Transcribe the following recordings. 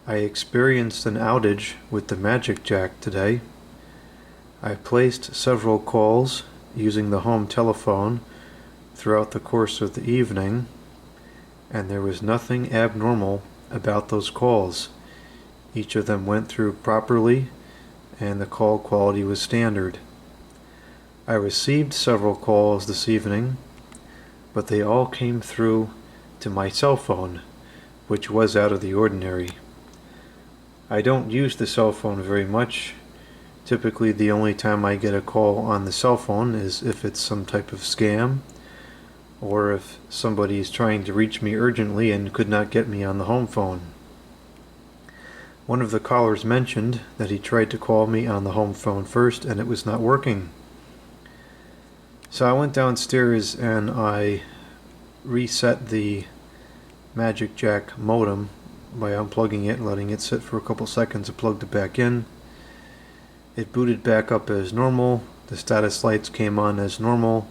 I experienced an outage with the MagicJack today. I placed several calls using the home telephone throughout the course of the evening, and there was nothing abnormal about those calls. Each of them went through properly, and the call quality was standard. I received several calls this evening, but they all came through to my cell phone, which was out of the ordinary. I don't use the cell phone very much. Typically the only time I get a call on the cell phone is if it's some type of scam, or if somebody is trying to reach me urgently and could not get me on the home phone. One of the callers mentioned that he tried to call me on the home phone first and it was not working. So I went downstairs and I reset the MagicJack modem by unplugging it and letting it sit for a couple seconds. I plugged it back in. It booted back up as normal. The status lights came on as normal.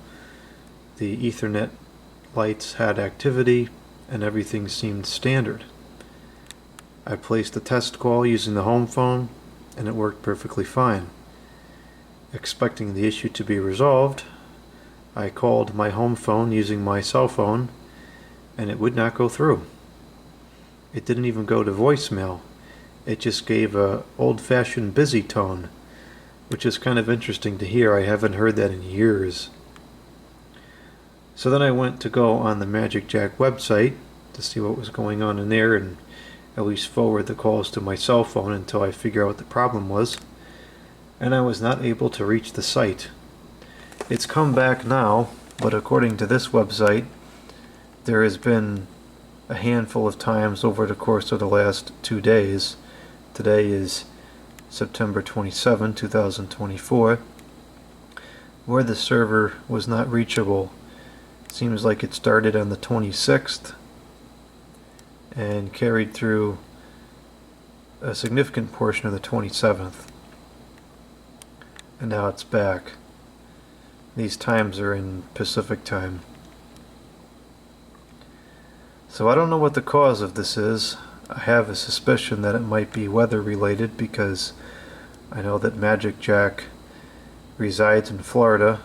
The Ethernet lights had activity and everything seemed standard. I placed a test call using the home phone and it worked perfectly fine. Expecting the issue to be resolved, I called my home phone using my cell phone and it would not go through. It didn't even go to voicemail. It just gave a old-fashioned busy tone, which is kind of interesting to hear. I haven't heard that in years. So then I went to go on the MagicJack website to see what was going on in there and at least forward the calls to my cell phone until I figure out what the problem was. And I was not able to reach the site. It's come back now, but according to this website, there has been a handful of times over the course of the last 2 days. Today is September 27, 2024, where the server was not reachable. Seems like it started on the 26th and carried through a significant portion of the 27th. And now it's back. These times are in Pacific time. So I don't know what the cause of this is. I have a suspicion that it might be weather related because I know that MagicJack resides in Florida.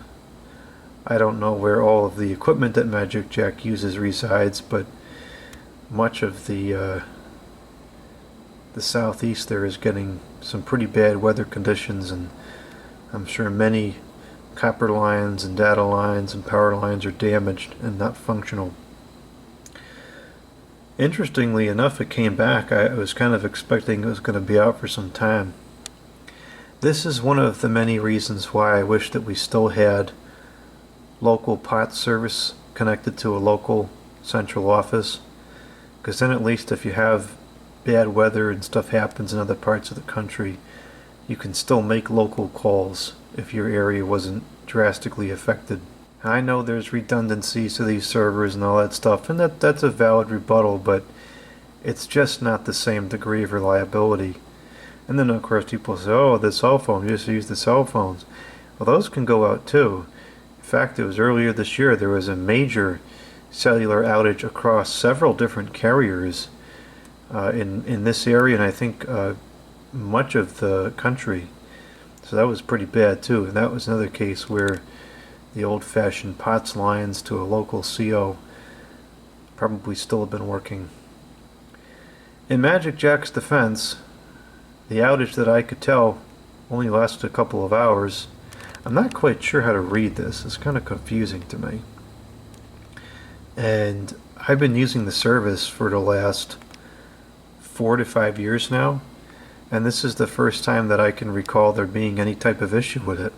I don't know where all of the equipment that MagicJack uses resides, but much of the southeast there is getting some pretty bad weather conditions, and I'm sure many copper lines and data lines and power lines are damaged and not functional. Interestingly enough, it came back. I was kind of expecting it was going to be out for some time. This is one of the many reasons why I wish that we still had local POT service connected to a local central office, because then at least if you have bad weather and stuff happens in other parts of the country, you can still make local calls if your area wasn't drastically affected. I know there's redundancies to these servers and all that stuff, and that's a valid rebuttal, but it's just not the same degree of reliability. And then of course people say, oh, the cell phone, you just use the cell phones. Well, those can go out too. In fact, it was earlier this year there was a major cellular outage across several different carriers in this area, and I think much of the country. So that was pretty bad too, and that was another case where the old-fashioned POTS lines to a local CO probably still have been working. In MagicJack's defense, the outage that I could tell only lasted a couple of hours. I'm not quite sure how to read this. It's kind of confusing to me. And I've been using the service for the last 4 to 5 years now, and this is the first time that I can recall there being any type of issue with it.